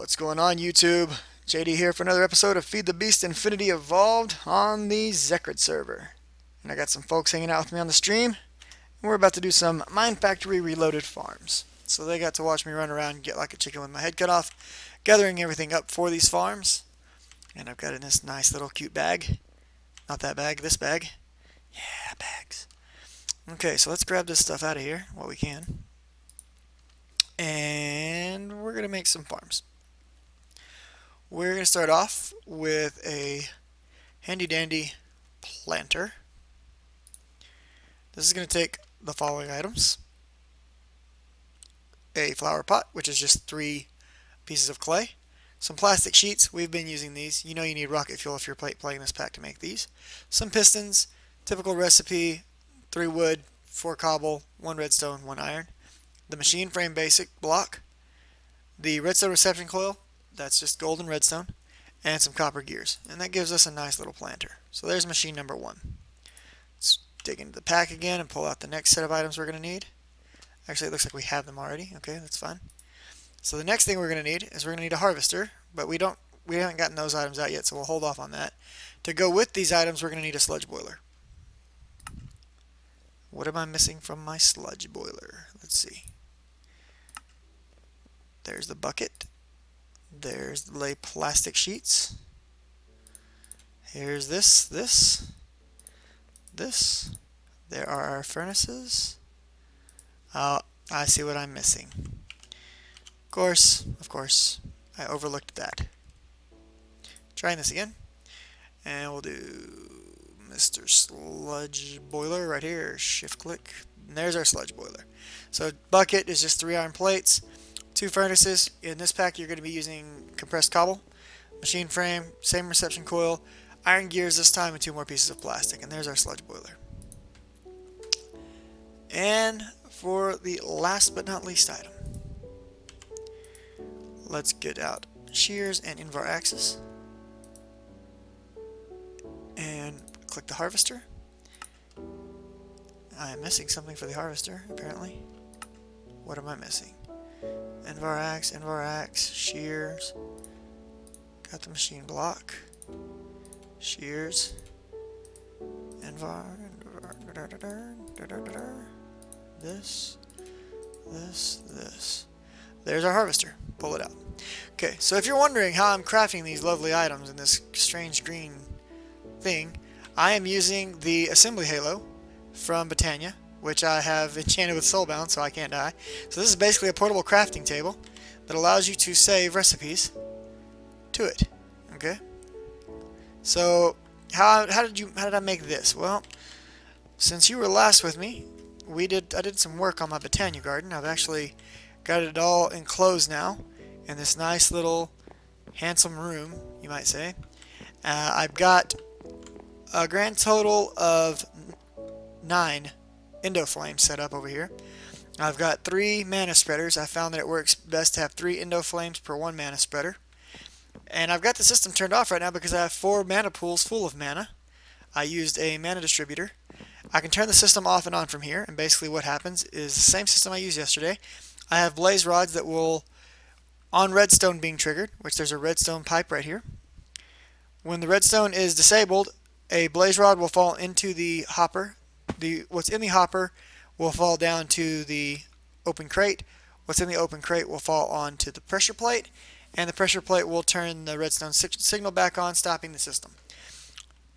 What's going on, YouTube? JD here for another episode of Feed the Beast Infinity Evolved on the Zekrid server. And I got some folks hanging out with me on the stream, and we're about to do some MineFactory Reloaded farms. So they got to watch me run around and get like a chicken with my head cut off, gathering everything up for these farms. And I've got it in this nice little cute bag. Not that bag, this bag. Yeah, bags. Okay, so let's grab this stuff out of here, what we can. And we're going to make some farms. We're going to start off with a handy dandy planter. This is going to take the following items. A flower pot, which is just 3 pieces of clay. Some plastic sheets, we've been using these. You know you need rocket fuel if you're playing this pack to make these. Some pistons, typical recipe, 3 wood, 4 cobble, 1 redstone, 1 iron. The machine frame basic block, the redstone reception coil, that's just gold and redstone, and some copper gears. And that gives us a nice little planter. So there's machine number 1. Let's dig into the pack again and pull out the next set of items we're going to need. Actually, it looks like we have them already. Okay, that's fine. So the next thing we're going to need is we're going to need a harvester, but we haven't gotten those items out yet, so we'll hold off on that. To go with these items, we're going to need a sludge boiler. What am I missing from my sludge boiler? Let's see. There's the bucket. There's the lay plastic sheets. Here's this. There are our furnaces. I see what I'm missing. Of course, I overlooked that. Trying this again. And we'll do Mr. Sludge Boiler right here. Shift click. And there's our sludge boiler. So bucket is just 3 iron plates. 2 furnaces. In this pack you're going to be using compressed cobble, machine frame, same reception coil, iron gears this time, and 2 more pieces of plastic. And there's our sludge boiler. And for the last but not least item, let's get out shears and invar axes and click the harvester. I am missing something for the harvester apparently. What am I missing? Invar axe, shears, got the machine block, shears, invar, this. There's our harvester. Pull it out. Okay, so if you're wondering how I'm crafting these lovely items in this strange green thing, I am using the assembly halo from Botania, which I have enchanted with soulbound so I can't die. So this is basically a portable crafting table that allows you to save recipes to it. Okay. So how did I make this? Well, since you were last with me, I did some work on my Botania garden. I've actually got it all enclosed now in this nice little handsome room, you might say. I've got a grand total of 9 Endo flames set up over here. I've got 3 mana spreaders. I found that it works best to have 3 Endo flames per 1 mana spreader. And I've got the system turned off right now because I have 4 mana pools full of mana. I used a mana distributor. I can turn the system off and on from here, and basically what happens is the same system I used yesterday. I have blaze rods that will, on redstone being triggered, which there's a redstone pipe right here. When the redstone is disabled, a blaze rod will fall into the hopper. What's in the hopper will fall down to the open crate. What's in the open crate will fall onto the pressure plate, and the pressure plate will turn the redstone signal back on, stopping the system.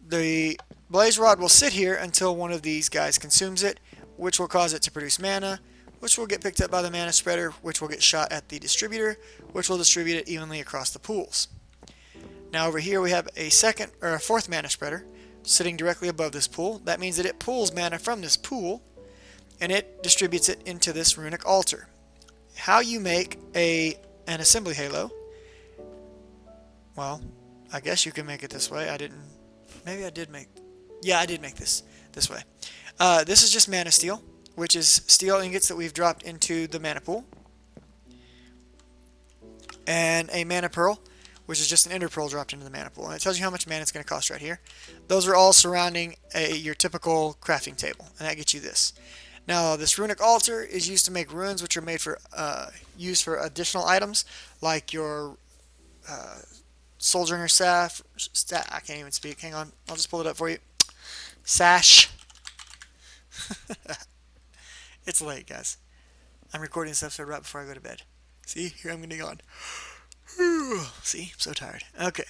The blaze rod will sit here until one of these guys consumes it, which will cause it to produce mana, which will get picked up by the mana spreader, which will get shot at the distributor, which will distribute it evenly across the pools. Now over here we have a 4th mana spreader sitting directly above this pool. That means that it pulls mana from this pool and it distributes it into this runic altar. How you make an assembly halo? Well, I guess you can make it this way. I did make this way. This is just mana steel, which is steel ingots that we've dropped into the mana pool, and a mana pearl, which is just an ender pearl dropped into the mana pool. And it tells you how much mana it's going to cost right here. Those are all surrounding your typical crafting table, and that gets you this. Now, this runic altar is used to make runes, which are made for used for additional items like your soldier staff. I can't even speak. Hang on. I'll just pull it up for you. Sash. It's late, guys. I'm recording this episode right before I go to bed. See, here I'm getting on. See, I'm so tired. Okay,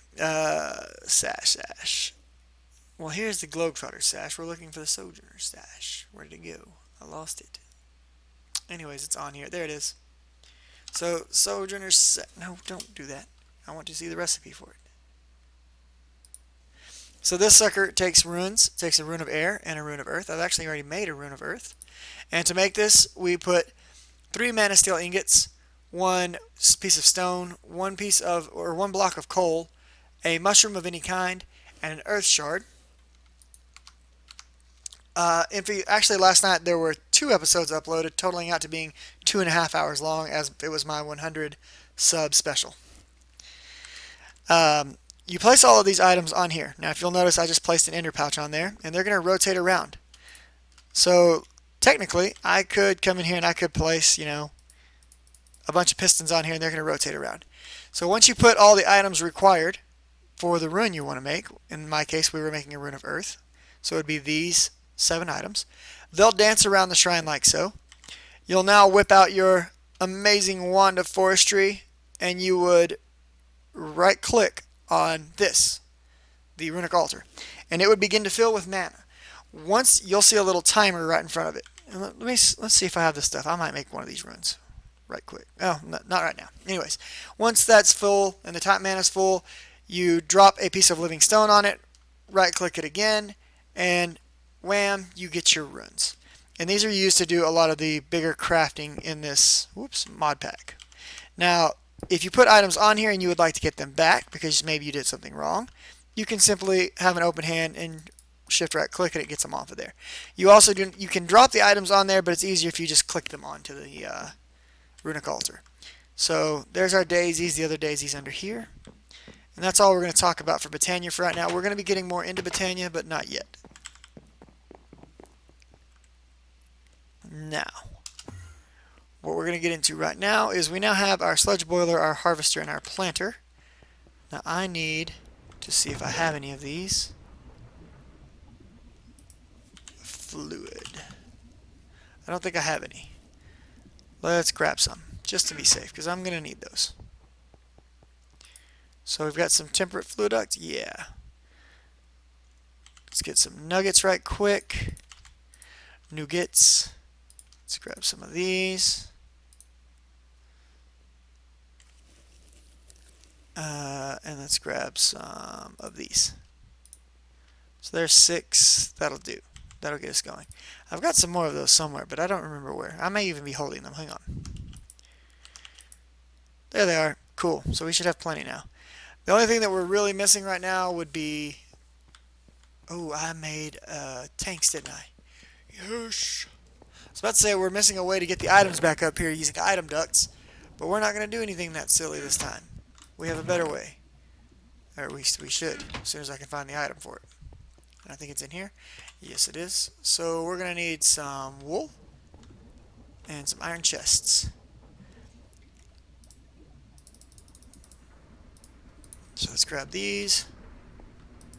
sash. Well, here's the Globetrotter sash. We're looking for the Sojourner stash. Where did it go? I lost it. Anyways, it's on here. There it is. So, Sojourner no, don't do that. I want to see the recipe for it. So this sucker takes runes. It takes a rune of air and a rune of earth. I've actually already made a rune of earth. And to make this, we put 3 mana steel ingots, 1 piece of stone, 1 block of coal, a mushroom of any kind, and an earth shard. Actually, last night there were 2 episodes uploaded, totaling out to being 2.5 hours long, as it was my 100 sub special. You place all of these items on here. Now, if you'll notice, I just placed an ender pouch on there, and they're going to rotate around. So, technically, I could come in here and I could place, a bunch of pistons on here, and they're going to rotate around. So, once you put all the items required for the rune you want to make, in my case, we were making a rune of earth, so it would be these 7 items. They'll dance around the shrine like so. You'll now whip out your amazing wand of forestry, and you would right-click on this, the runic altar, and it would begin to fill with mana. Once you'll see a little timer right in front of it. And let's see if I have this stuff. I might make one of these runes right quick. Oh, not right now. Anyways, once that's full and the top mana is full, you drop a piece of living stone on it, right-click it again, and wham, you get your runes. And these are used to do a lot of the bigger crafting in this mod pack. Now, if you put items on here and you would like to get them back because maybe you did something wrong, you can simply have an open hand and shift right click and it gets them off of there. You can drop the items on there, but it's easier if you just click them onto the runic altar. So there's our daisies, the other daisies under here. And that's all we're going to talk about for Botania for right now. We're going to be getting more into Botania, but not yet. Now, what we're going to get into right now is we now have our Sludge Boiler, our Harvester, and our Planter. Now I need to see if I have any of these. Fluid. I don't think I have any. Let's grab some, just to be safe, because I'm going to need those. So we've got some temperate fluid duct. Yeah. Let's get some nuggets right quick. Nougats. Let's grab some of these. And let's grab some of these. So there's 6. That'll do. That'll get us going. I've got some more of those somewhere, but I don't remember where. I may even be holding them. Hang on. There they are. Cool. So we should have plenty now. The only thing that we're really missing right now would be... Oh, I made tanks, didn't I? Yes. I was about to say we're missing a way to get the items back up here using item ducts, but we're not going to do anything that silly this time. We have a better way. Or we should, as soon as I can find the item for it. And I think it's in here. Yes, it is. So we're going to need some wool and some iron chests. So let's grab these.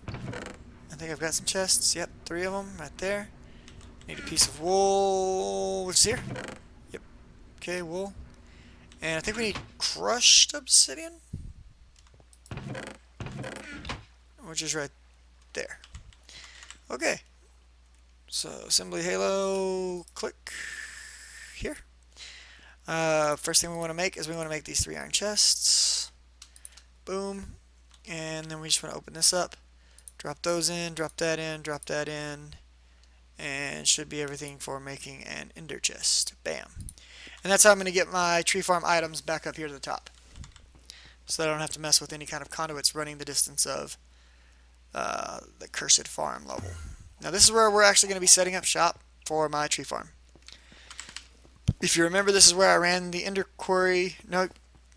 I think I've got some chests. Yep, 3 of them right there. Need a piece of wool, which is here. Yep. Okay, wool. And I think we need crushed obsidian, which is right there. Okay. So assembly halo, click here. First thing we want to make is we want to make these 3 iron chests. Boom. And then we just want to open this up. Drop those in, drop that in, drop that in. And should be everything for making an ender chest. Bam. And that's how I'm going to get my tree farm items back up here to the top. So that I don't have to mess with any kind of conduits running the distance of the cursed farm level. Now this is where we're actually going to be setting up shop for my tree farm. If you remember, this is where I ran the ender quarry. No,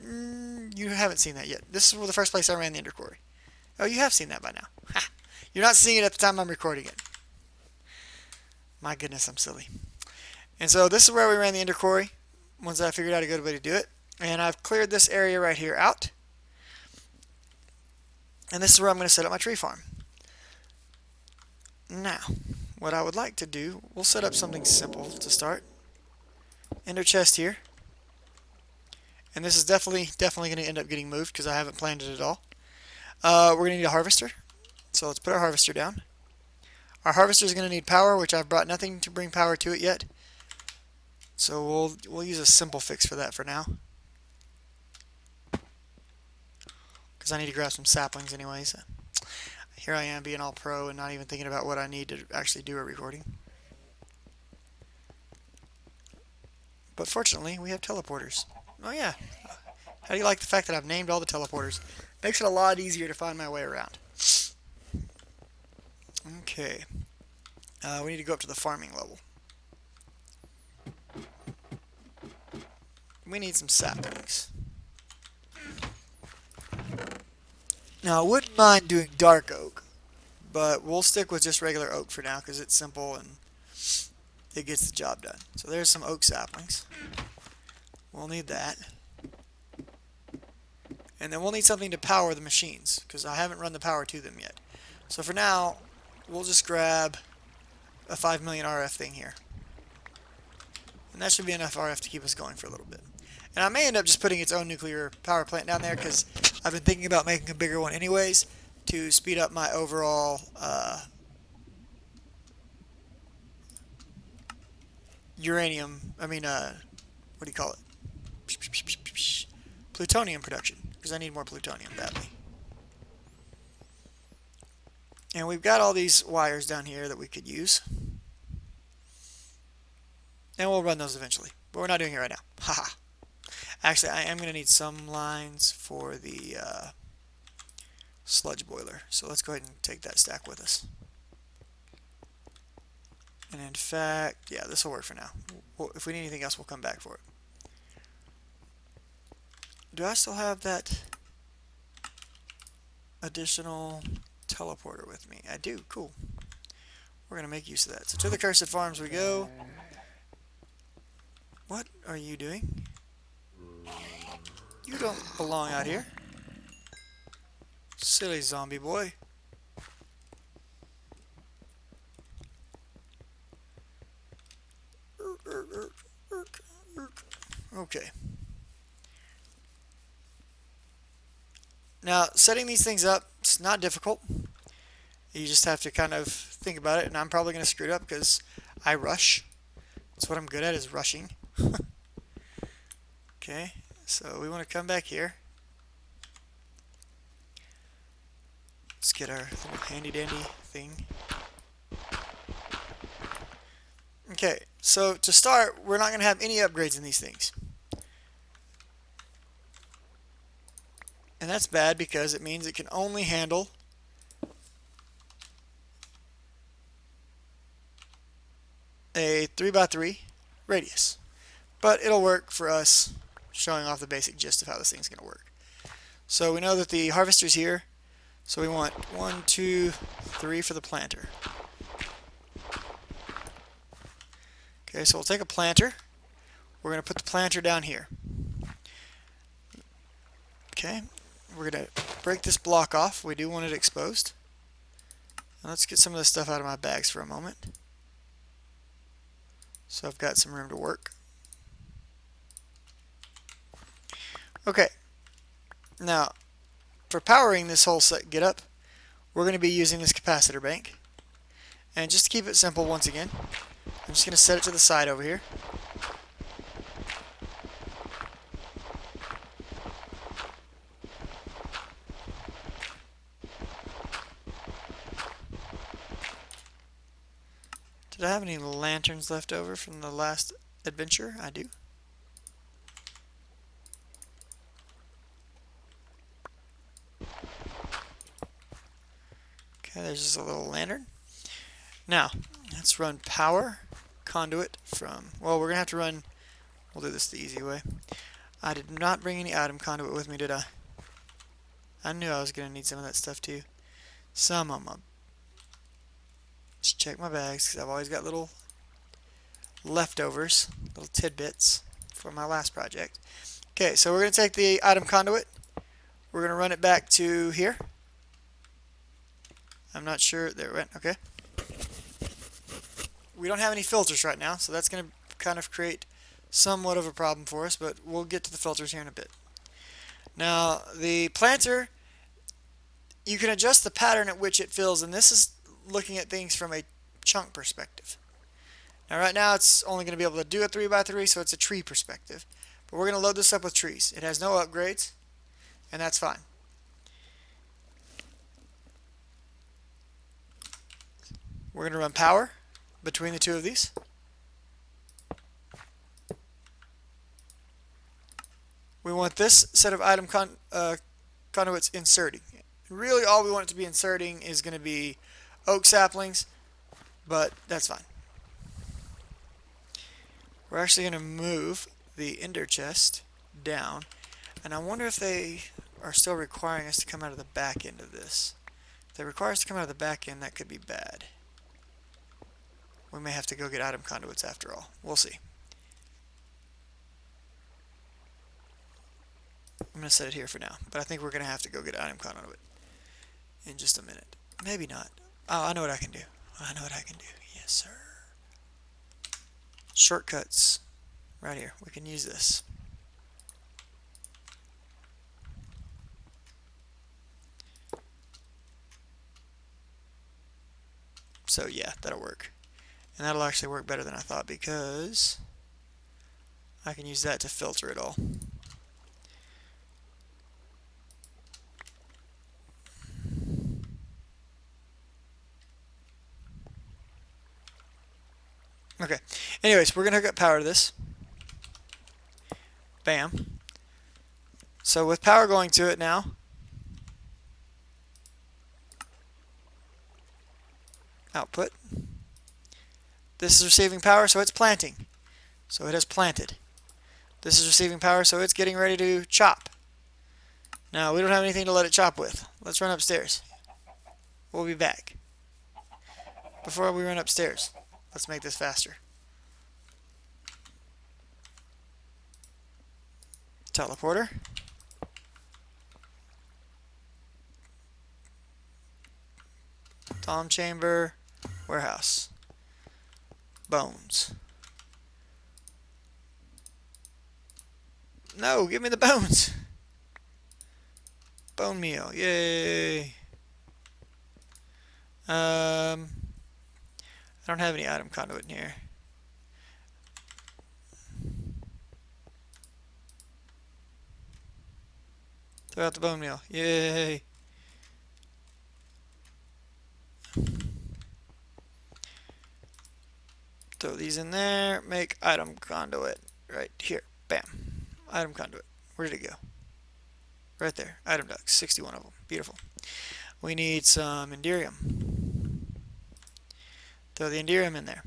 you haven't seen that yet. This is the first place I ran the ender quarry. Oh, you have seen that by now. Ha! You're not seeing it at the time I'm recording it. My goodness, I'm silly. And so this is where we ran the ender quarry, once I figured out a good way to do it. And I've cleared this area right here out. And this is where I'm going to set up my tree farm. Now, what I would like to do, we'll set up something simple to start. Ender chest here. And this is definitely going to end up getting moved because I haven't planned it at all. We're going to need a harvester. So let's put our harvester down. Our harvester is going to need power, which I've brought nothing to bring power to it yet. So we'll use a simple fix for that for now. Because I need to grab some saplings anyways. Here I am being all pro and not even thinking about what I need to actually do a recording. But fortunately, we have teleporters. Oh yeah. How do you like the fact that I've named all the teleporters? Makes it a lot easier to find my way around. Okay. We need to go up to the farming level. We need some saplings. Now, I wouldn't mind doing dark oak, but we'll stick with just regular oak for now because it's simple and it gets the job done. So there's some oak saplings. We'll need that. And then we'll need something to power the machines because I haven't run the power to them yet. So for now, we'll just grab a 5 million RF thing here. And that should be enough RF to keep us going for a little bit. And I may end up just putting its own nuclear power plant down there because I've been thinking about making a bigger one anyways to speed up my overall uranium, what do you call it? Plutonium production, because I need more plutonium badly. And we've got all these wires down here that we could use. And we'll run those eventually, but we're not doing it right now. Haha. Actually, I am going to need some lines for the sludge boiler. So let's go ahead and take that stack with us. And in fact, yeah, this will work for now. If we need anything else, we'll come back for it. Do I still have that additional teleporter with me? I do. Cool. We're going to make use of that. So to the Cursed Farms we go. What are you doing? You don't belong out here. Silly zombie boy. Okay. Now, setting these things up, it's not difficult. You just have to kind of think about it, and I'm probably going to screw it up because I rush. That's what I'm good at, is rushing. Okay, so we want to come back here. Let's get our little handy-dandy thing. Okay, so to start, we're not going to have any upgrades in these things. And that's bad because it means it can only handle a 3x3 radius. But it'll work for us, showing off the basic gist of how this thing's going to work. So we know that the harvester's here. So we want 1, 2, 3 for the planter. Okay, so we'll take a planter. We're going to put the planter down here. Okay, we're going to break this block off. We do want it exposed. Now let's get some of this stuff out of my bags for a moment. So I've got some room to work. Okay, now for powering this whole set get up, we're going to be using this capacitor bank. And just to keep it simple once again, I'm just going to set it to the side over here. Did I have any lanterns left over from the last adventure? I do. Okay, there's just a little lantern. Now, let's run power conduit from, well, we're going to have to run, we'll do this the easy way. I did not bring any item conduit with me, did I? I knew I was going to need some of that stuff too. Some of them. Just check my bags because I've always got little leftovers, little tidbits from my last project. Okay, so we're going to take the item conduit. We're going to run it back to here. I'm not sure. There it went. Okay. We don't have any filters right now, so that's going to kind of create somewhat of a problem for us, but we'll get to the filters here in a bit. Now, the planter, you can adjust the pattern at which it fills, and this is looking at things from a chunk perspective. Now, right now, it's only going to be able to do a 3x3, so it's a tree perspective. But we're going to load this up with trees. It has no upgrades, and that's fine. We're going to run power between the two of these. We want this set of item conduits inserting. Really, all we want it to be inserting is going to be oak saplings, but that's fine. We're actually going to move the ender chest down, and I wonder if they are still requiring us to come out of the back end of this. If they require us to come out of the back end, that could be bad. We may have to go get item conduits after all. We'll see. I'm going to set it here for now, but I think we're going to have to go get item conduit in just a minute. Maybe not. Oh, I know what I can do. I know what I can do. Yes, sir. Shortcuts. Right here. We can use this. So yeah, that'll work. And that'll actually work better than I thought because I can use that to filter it all. Okay. Anyways, we're going to hook up power to this. Bam. So with power going to it now, output. This is receiving power, so it's planting. So it has planted. This is receiving power, so it's getting ready to chop. Now, we don't have anything to let it chop with. Let's run upstairs. We'll be back. Before we run upstairs, let's make this faster. Teleporter. Tom chamber. Warehouse. Bones. No, give me the bones. Bone meal. Yay. I don't have any item conduit in here. Throw out the bone meal. Yay. Throw these in there. Make item conduit. Right here. Bam. Item conduit. Where did it go? Right there. Item ducts. 61 of them. Beautiful. We need some enderium. Throw the enderium in there.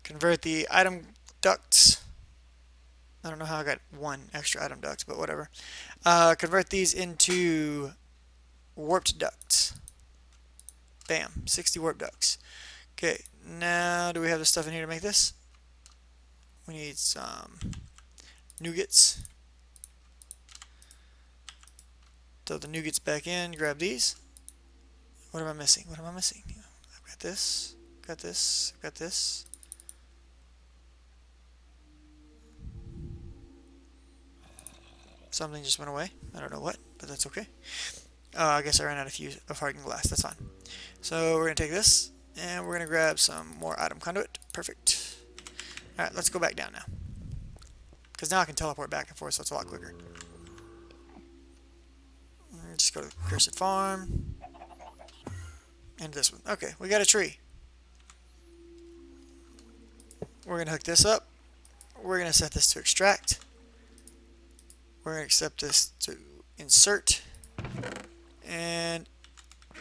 Convert the item ducts. I don't know how I got one extra item ducts, but whatever. Convert these into warped ducts. Bam. 60 warp ducts. Okay. Now, do we have the stuff in here to make this? We need some nougats. Throw the nougats back in. Grab these. What am I missing? What am I missing? I've got this. Got this. Got this. Something just went away. I don't know what, but that's okay. I guess I ran out of hardened glass. That's fine. So we're going to take this, and we're going to grab some more item conduit. Perfect. Alright, let's go back down now. Because now I can teleport back and forth, so it's a lot quicker. Just go to the cursed farm. And this one. Okay, we got a tree. We're going to hook this up. We're going to set this to extract. We're going to accept this to insert. And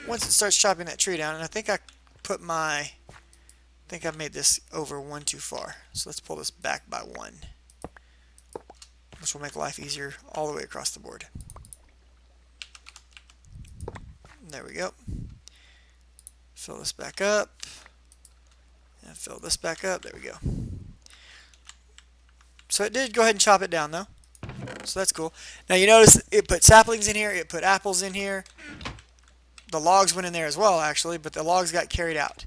once it starts chopping that tree down, and I think I made this over one too far. So let's pull this back by one, which will make life easier all the way across the board. There we go. Fill this back up. And fill this back up. There we go. So it did go ahead and chop it down though. So that's cool. Now you notice it put saplings in here, it put apples in here. The logs went in there as well, actually, but the logs got carried out.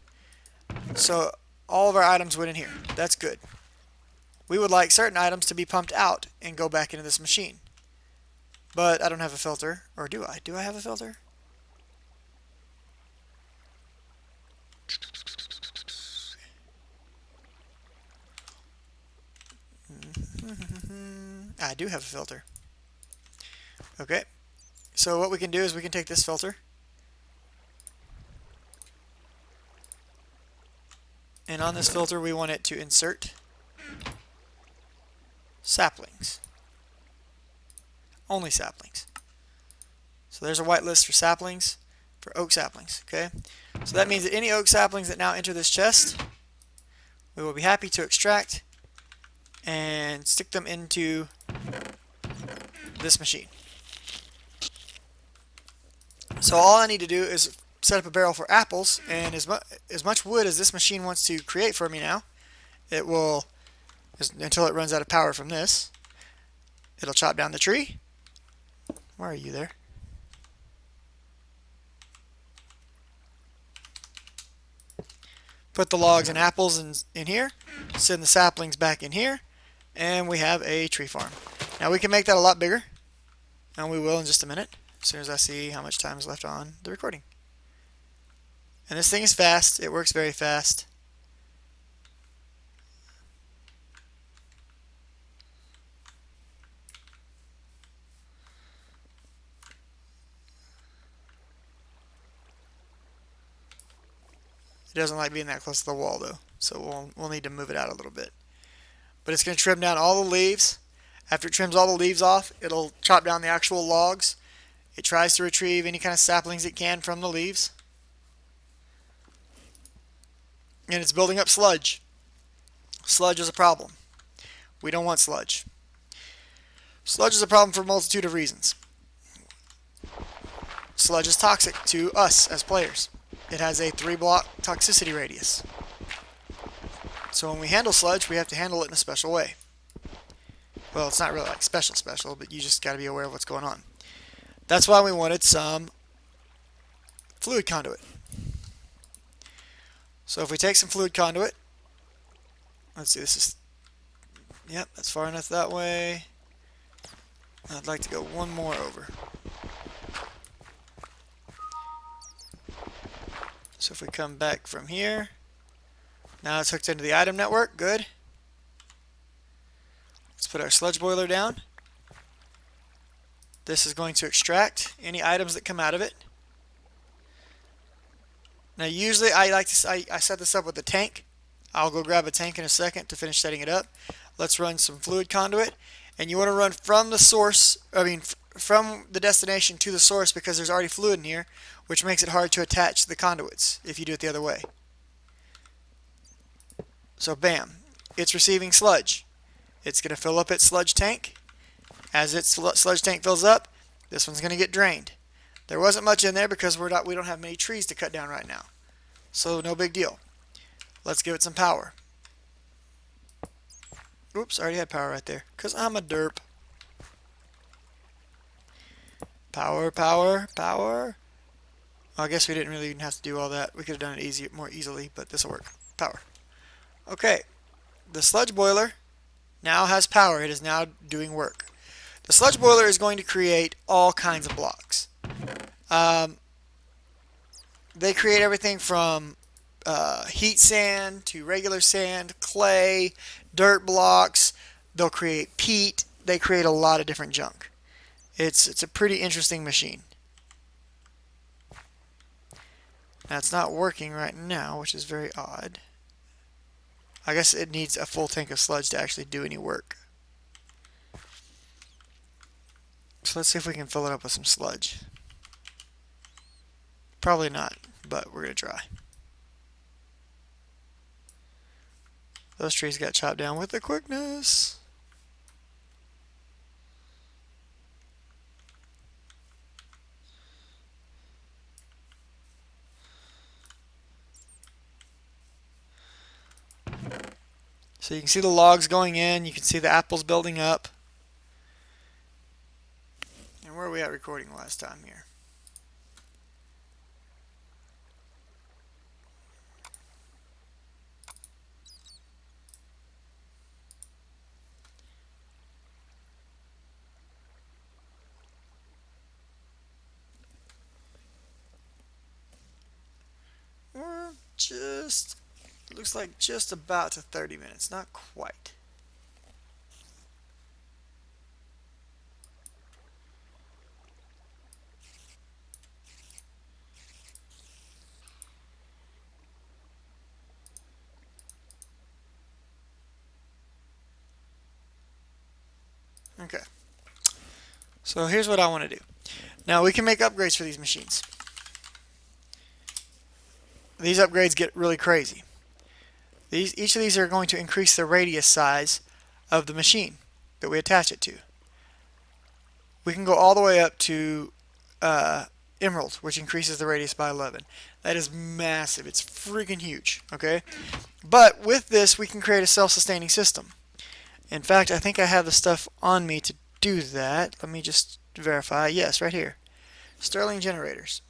So all of our items went in here. That's good. We would like certain items to be pumped out and go back into this machine. But I don't have a filter. Or do I? Do I have a filter? I do have a filter. Okay. So what we can do is we can take this filter and on this filter we want it to insert saplings. Only saplings. So there's a whitelist for saplings, for oak saplings. Okay. So that means that any oak saplings that now enter this chest, we will be happy to extract and stick them into this machine. So all I need to do is set up a barrel for apples, and as much wood as this machine wants to create for me now, it will, until it runs out of power from this, it'll chop down the tree. Where are you there? Put the logs and apples in here, send the saplings back in here, and we have a tree farm. Now we can make that a lot bigger, and we will in just a minute, as soon as I see how much time is left on the recording. And this thing is fast. It works very fast. It doesn't like being that close to the wall though, so we'll need to move it out a little bit. But it's going to trim down all the leaves. After it trims all the leaves off, it'll chop down the actual logs. It tries to retrieve any kind of saplings it can from the leaves. And it's building up sludge. Sludge is a problem. We don't want sludge. Sludge is a problem for a multitude of reasons. Sludge is toxic to us as players. It has a 3-block toxicity radius. So when we handle sludge, we have to handle it in a special way. Well, it's not really like special, but you just got to be aware of what's going on. That's why we wanted some fluid conduit. So if we take some fluid conduit, let's see, this is, yep, that's far enough that way. I'd like to go one more over. So if we come back from here, now it's hooked into the item network, good. Let's put our sludge boiler down. This is going to extract any items that come out of it. Now usually I set this up with a tank. I'll go grab a tank in a second to finish setting it up. Let's run some fluid conduit, and you want to run from the source, from the destination to the source, because there's already fluid in here, which makes it hard to attach the conduits if you do it the other way. So bam, it's receiving sludge. It's going to fill up its sludge tank. As its sludge tank fills up, this one's going to get drained. There wasn't much in there because we don't have many trees to cut down right now. So no big deal. Let's give it some power. Oops, I already had power right there, because I'm a derp. Power, power, power. Well, I guess we didn't really even have to do all that. We could have done it more easily, but this will work. Power. Okay, the sludge boiler now has power. It is now doing work. The sludge boiler is going to create all kinds of blocks. They create everything from heat sand to regular sand, clay, dirt blocks. They'll create peat. They create a lot of different junk. It's a pretty interesting machine. Now it's not working right now, which is very odd. I guess it needs a full tank of sludge to actually do any work. So let's see if we can fill it up with some sludge. Probably not, but we're going to try. Those trees got chopped down with the quickness. So you can see the logs going in, you can see the apples building up. And where are we at recording last time here? just, looks like just about to 30 minutes, not quite. Okay. So here's what I want to do. Now we can make upgrades for these machines. These upgrades get really crazy. Each of these are going to increase the radius size of the machine that we attach it to. We can go all the way up to Emerald, which increases the radius by 11. That is massive. It's freaking huge. Okay, but with this we can create a self-sustaining system. In fact, I think I have the stuff on me to do that. Let me just verify. Yes, right here. Sterling generators.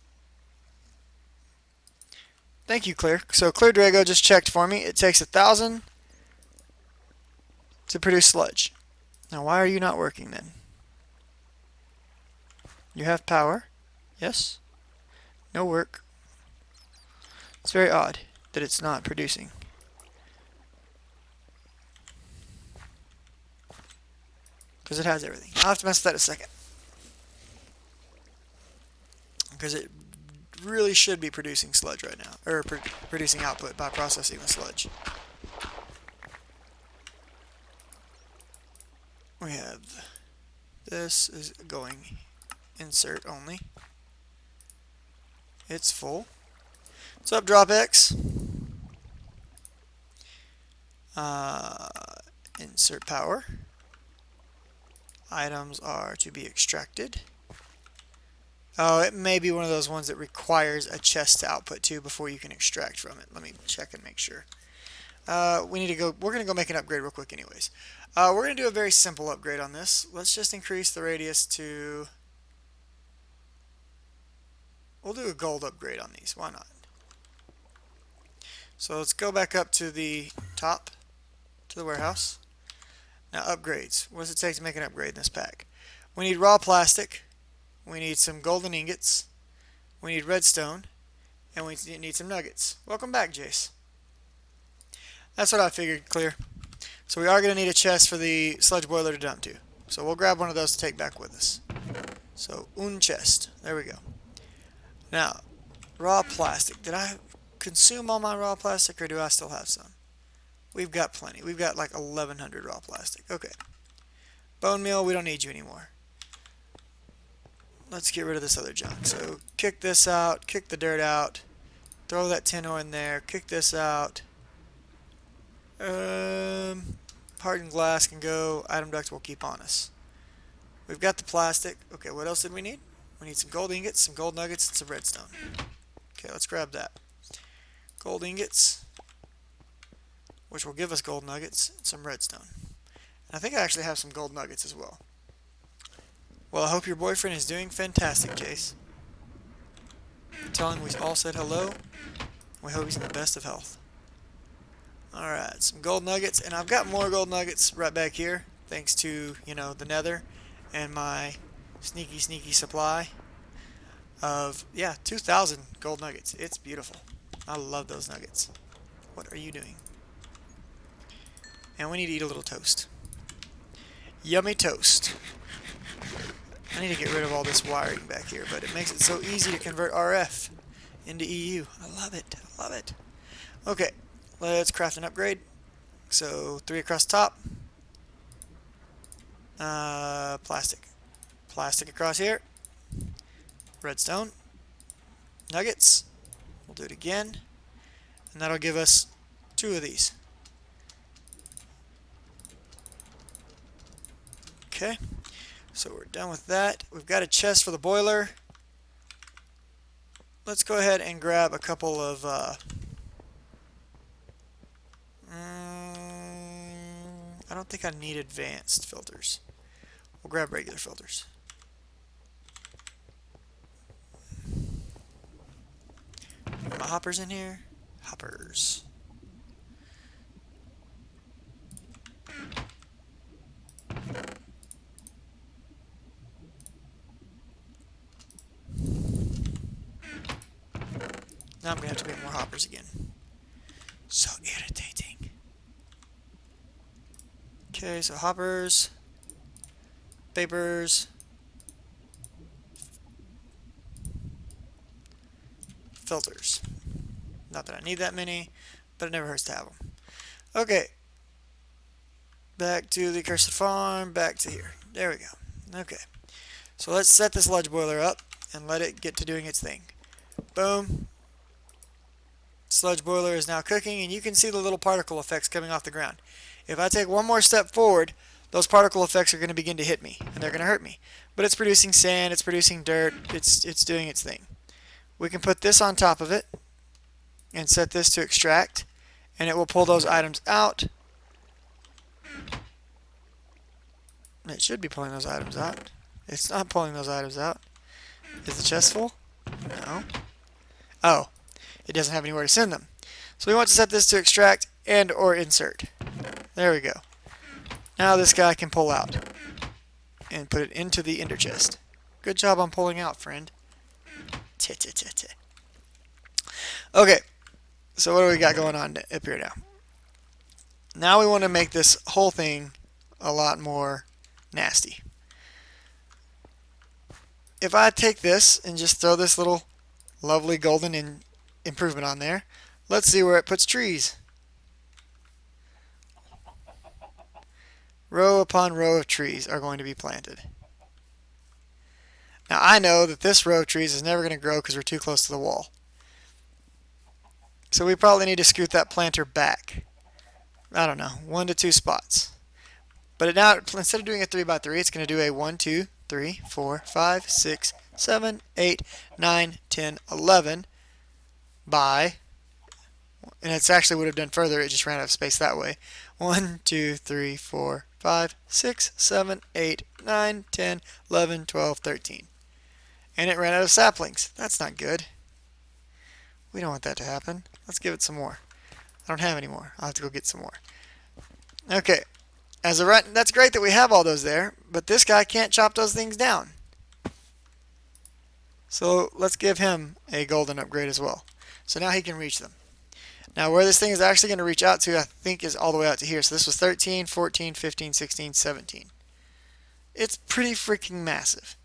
Thank you, Clear. So Clear Drago just checked for me. It takes 1,000 to produce sludge. Now, why are you not working then? You have power. Yes. No work. It's very odd that it's not producing. Because it has everything. I'll have to mess with that in a second. Because it really should be producing sludge right now. Or producing output by processing the sludge. We have... This is going insert only. It's full. What's up, DropX? Insert power. Items are to be extracted. Oh, it may be one of those ones that requires a chest to output to before you can extract from it. Let me check and make sure. We need to go. We're going to go make an upgrade real quick anyways. We're going to do a very simple upgrade on this. Let's just increase the radius to... We'll do a gold upgrade on these. Why not? So let's go back up to the top, to the warehouse. Now upgrades. What does it take to make an upgrade in this pack? We need raw plastic. We need some golden ingots. We need redstone. And we need some nuggets. Welcome back, Jace. That's what I figured, Clear. So we are going to need a chest for the sludge boiler to dump to. So we'll grab one of those to take back with us. So, un chest. There we go. Now, raw plastic. Did I consume all my raw plastic, or do I still have some? We've got plenty. We've got like 1,100 raw plastic. Okay. Bone meal, we don't need you anymore. Let's get rid of this other junk. So, kick this out. Kick the dirt out. Throw that tin ore in there. Kick this out. Hardened glass can go. Item duct will keep on us. We've got the plastic. Okay, what else did we need? We need some gold ingots, some gold nuggets, and some redstone. Okay, let's grab that. Gold ingots, which will give us gold nuggets, and some redstone. And I think I actually have some gold nuggets as well. Well, I hope your boyfriend is doing fantastic, Jace. Tell him we all said hello. We hope he's in the best of health. Alright, some gold nuggets, and I've got more gold nuggets right back here, thanks to, you know, the nether and my sneaky supply of, yeah, 2,000 gold nuggets. It's beautiful. I love those nuggets. What are you doing? And we need to eat a little toast. Yummy toast. I need to get rid of all this wiring back here, but it makes it so easy to convert RF into EU. I love it. I love it. Okay. Let's craft an upgrade. So 3 across the top. Plastic. Plastic across here. Redstone. Nuggets. We'll do it again. And that'll give us 2 of these. Okay. So we're done with that. We've got a chest for the boiler. Let's go ahead and grab a couple of... I don't think I need advanced filters. We'll grab regular filters. Are my hoppers in here? Hoppers. Now I'm going to have to make more hoppers again. So irritating. Okay, so hoppers, papers, filters. Not that I need that many, but it never hurts to have them. Okay. Back to the cursed farm, back to here. There we go. Okay. So let's set the sludge boiler up and let it get to doing its thing. Boom. Sludge boiler is now cooking, and you can see the little particle effects coming off the ground. If I take one more step forward, those particle effects are going to begin to hit me, and they're going to hurt me. But it's producing sand, it's producing dirt, it's doing its thing. We can put this on top of it and set this to extract, and it will pull those items out. It should be pulling those items out. It's not pulling those items out. Is the chest full? No. Oh, it doesn't have anywhere to send them. So we want to set this to extract and or insert. There we go. Now this guy can pull out and put it into the ender chest. Good job on pulling out, friend. Okay, so what do we got going on up here now? Now we want to make this whole thing a lot more nasty. If I take this and just throw this little lovely golden improvement on there, let's see where it puts trees. Row upon row of trees are going to be planted. Now I know that this row of trees is never going to grow because we're too close to the wall. So we probably need to scoot that planter back. I don't know, 1 to 2 spots. But now, instead of doing a 3x3, it's going to do a 1, 2, 3, 4, 5, 6, 7, 8, 9, 10, 11 by, and it's actually would have done further, it just ran out of space that way. 1, 2, 3, 4, 5, 6, 7, 8, 9, 10, 11, 12, 13. And it ran out of saplings. That's not good. We don't want that to happen. Let's give it some more. I don't have any more. I'll have to go get some more. Okay. As a right, that's great that we have all those there, but this guy can't chop those things down. So let's give him a golden upgrade as well. So now he can reach them. Now where this thing is actually going to reach out to, I think, is all the way out to here. So this was 13, 14, 15, 16, 17. It's pretty freaking massive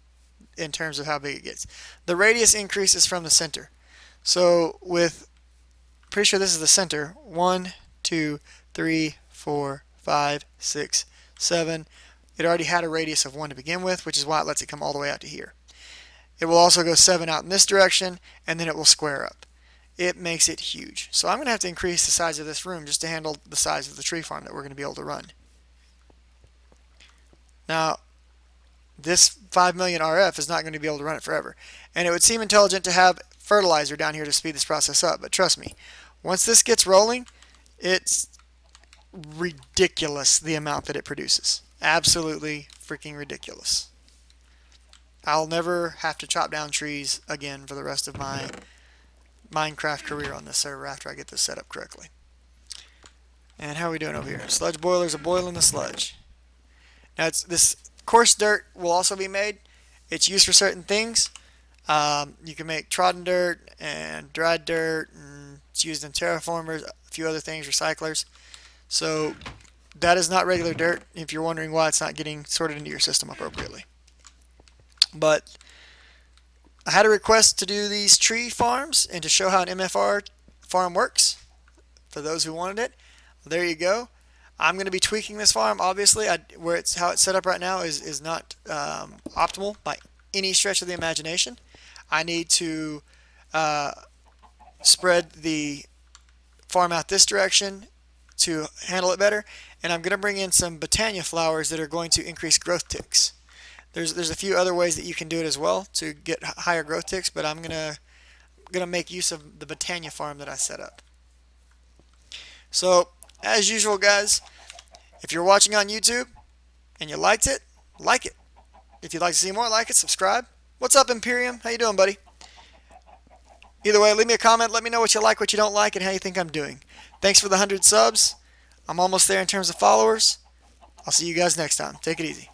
in terms of how big it gets. The radius increases from the center. So with, pretty sure this is the center, 1, 2, 3, 4, 5, 6, 7. It already had a radius of 1 to begin with, which is why it lets it come all the way out to here. It will also go 7 out in this direction, and then it will square up. It makes it huge. So I'm going to have to increase the size of this room just to handle the size of the tree farm that we're going to be able to run. Now, this 5 million RF is not going to be able to run it forever. And it would seem intelligent to have fertilizer down here to speed this process up, but trust me, once this gets rolling, it's ridiculous the amount that it produces. Absolutely freaking ridiculous. I'll never have to chop down trees again for the rest of my Minecraft career on this server after I get this set up correctly. And how are we doing over here? Sludge boilers are boiling the sludge. Now this coarse dirt will also be made. It's used for certain things. You can make trodden dirt and dried dirt, and it's used in terraformers, a few other things, recyclers. So that is not regular dirt if you're wondering why it's not getting sorted into your system appropriately. But I had a request to do these tree farms and to show how an MFR farm works for those who wanted it. There you go. I'm going to be tweaking this farm. Obviously, how it's set up right now is not optimal by any stretch of the imagination. I need to spread the farm out this direction to handle it better, and I'm going to bring in some Botania flowers that are going to increase growth ticks. There's a few other ways that you can do it as well to get higher growth ticks, but I'm gonna make use of the Botania farm that I set up. So as usual, guys, if you're watching on YouTube and you liked it, like it. If you'd like to see more, like it, subscribe. What's up, Imperium? How you doing, buddy? Either way, leave me a comment. Let me know what you like, what you don't like, and how you think I'm doing. Thanks for the 100 subs. I'm almost there in terms of followers. I'll see you guys next time. Take it easy.